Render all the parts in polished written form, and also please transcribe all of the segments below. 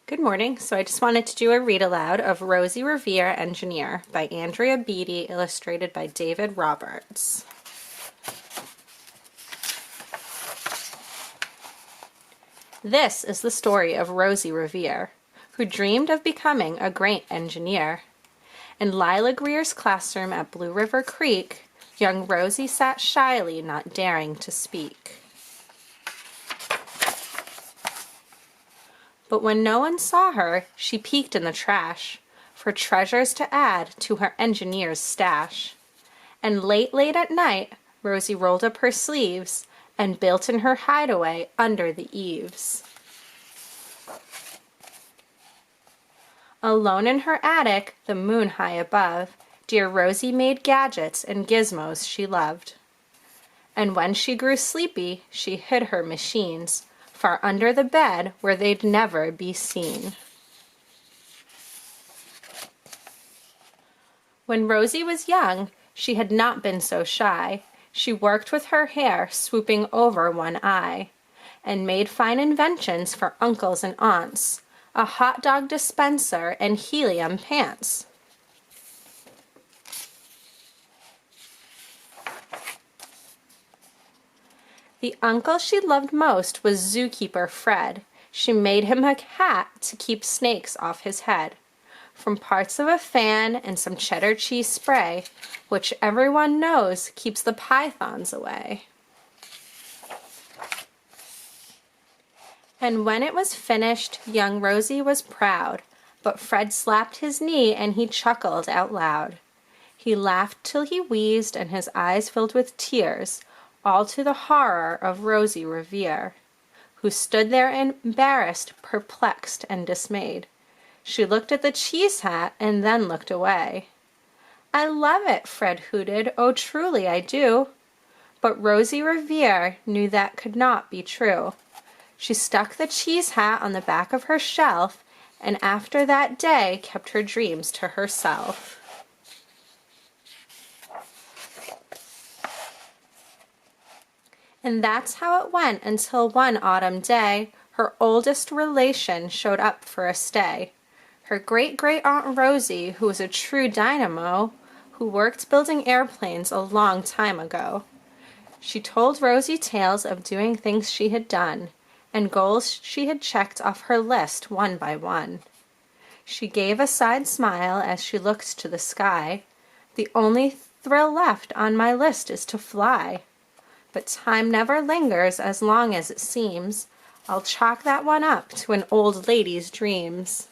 Good morning. So I just wanted to do a read aloud of Rosie Revere Engineer by Andrea Beatty, illustrated by David Roberts. This is the story of Rosie Revere, who dreamed of becoming a great engineer. In Lila Greer's classroom at Blue River Creek, young Rosie sat shyly, not daring to speak. But when no one saw her, she peeked in the trash for treasures to add to her engineer's stash. And late at night, Rosie rolled up her sleeves and built in her hideaway under the eaves. Alone in her attic, the moon high above, dear Rosie made gadgets and gizmos she loved. And when she grew sleepy, she hid her machines far under the bed where they'd never be seen. When Rosie was young, she had not been so shy. She worked with her hair swooping over one eye, and made fine inventions for uncles and aunts, a hot dog dispenser and helium pants. The uncle she loved most was zookeeper Fred. She made him a hat to keep snakes off his head, from parts of a fan and some cheddar cheese spray, which everyone knows keeps the pythons away. And when it was finished, young Rosie was proud, but Fred slapped his knee and he chuckled out loud. He laughed till he wheezed and his eyes filled with tears, all to the horror of Rosie Revere, who stood there embarrassed, perplexed, and dismayed. She looked at the cheese hat and then looked away. "I love it," Fred hooted, "oh truly I do." But Rosie Revere knew that could not be true. She stuck the cheese hat on the back of her shelf, and after that day kept her dreams to herself. And that's how it went until one autumn day, her oldest relation showed up for a stay. Her great-great-aunt Rosie, who was a true dynamo, who worked building airplanes a long time ago. She told Rosie tales of doing things she had done, and goals she had checked off her list one by one. She gave a side smile as she looked to the sky. "The only thrill left on my list is to fly. But time never lingers as long as it seems. I'll chalk that one up to an old lady's dreams."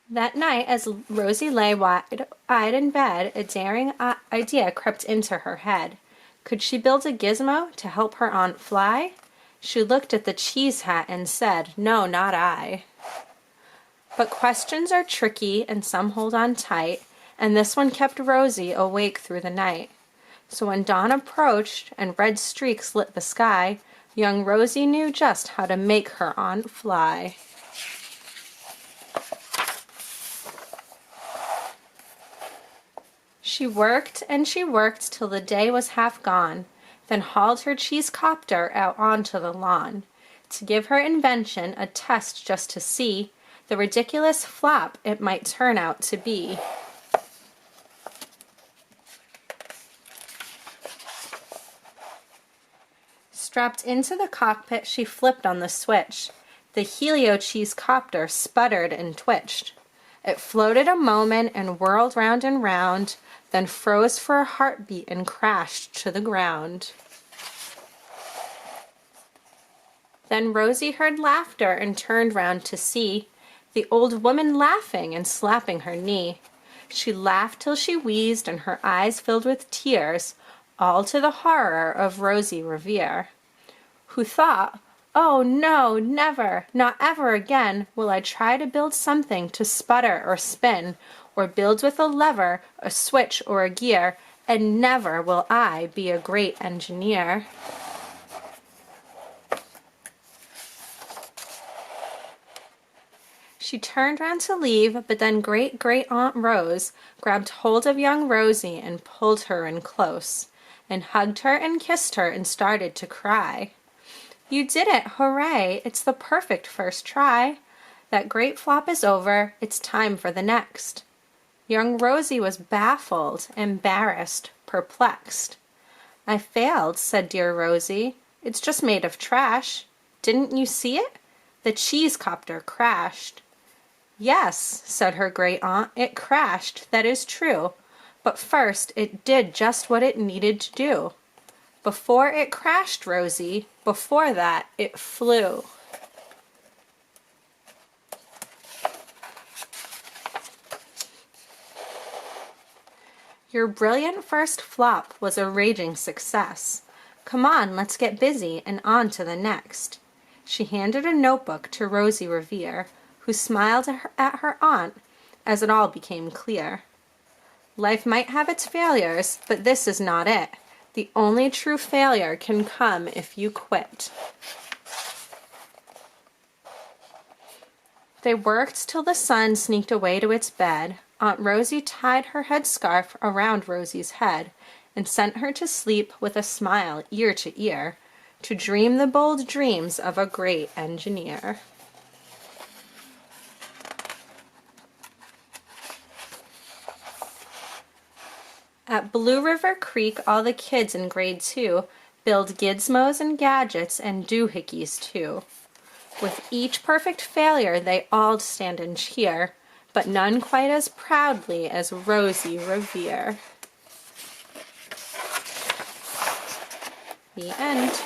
That night, as Rosie lay wide-eyed in bed, a daring idea crept into her head. Could she build a gizmo to help her aunt fly? She looked at the cheese hat and said, "No, not I." But questions are tricky and some hold on tight, and this one kept Rosie awake through the night. So when dawn approached and red streaks lit the sky, young Rosie knew just how to make her aunt fly. She worked and she worked till the day was half gone, then hauled her cheese copter out onto the lawn to give her invention a test just to see the ridiculous flop it might turn out to be. Strapped into the cockpit, she flipped on the switch. The helio cheese copter sputtered and twitched. It floated a moment and whirled round and round, then froze for a heartbeat and crashed to the ground. Then Rosie heard laughter and turned round to see the old woman laughing and slapping her knee. She laughed till she wheezed and her eyes filled with tears, all to the horror of Rosie Revere, who thought, "Oh no, never, not ever again will I try to build something to sputter or spin, or build with a lever, a switch, or a gear, and never will I be a great engineer." She turned round to leave, but then great-great-aunt Rose grabbed hold of young Rosie and pulled her in close, and hugged her and kissed her and started to cry. You did it! Hooray! It's the perfect first try. That great flop is over. It's time for the next. Young Rosie was baffled, embarrassed, perplexed. I failed, said dear Rosie. It's just made of trash. Didn't you see it? The cheese copter crashed. Yes, said her great aunt, it crashed, that is true. But first it did just what it needed to do. Before it crashed, Rosie, before that it flew. Your brilliant first flop was a raging success. Come on, let's get busy and on to the next. She handed a notebook to Rosie Revere, who smiled at her aunt as it all became clear. Life might have its failures, but this is not it. The only true failure can come if you quit. They worked till the sun sneaked away to its bed. Aunt Rosie tied her headscarf around Rosie's head and sent her to sleep with a smile ear to ear, to dream the bold dreams of a great engineer. At Blue River Creek, all the kids in grade 2 build gizmos and gadgets and doohickeys too. With each perfect failure, they all stand and cheer, but none quite as proudly as Rosie Revere. The end.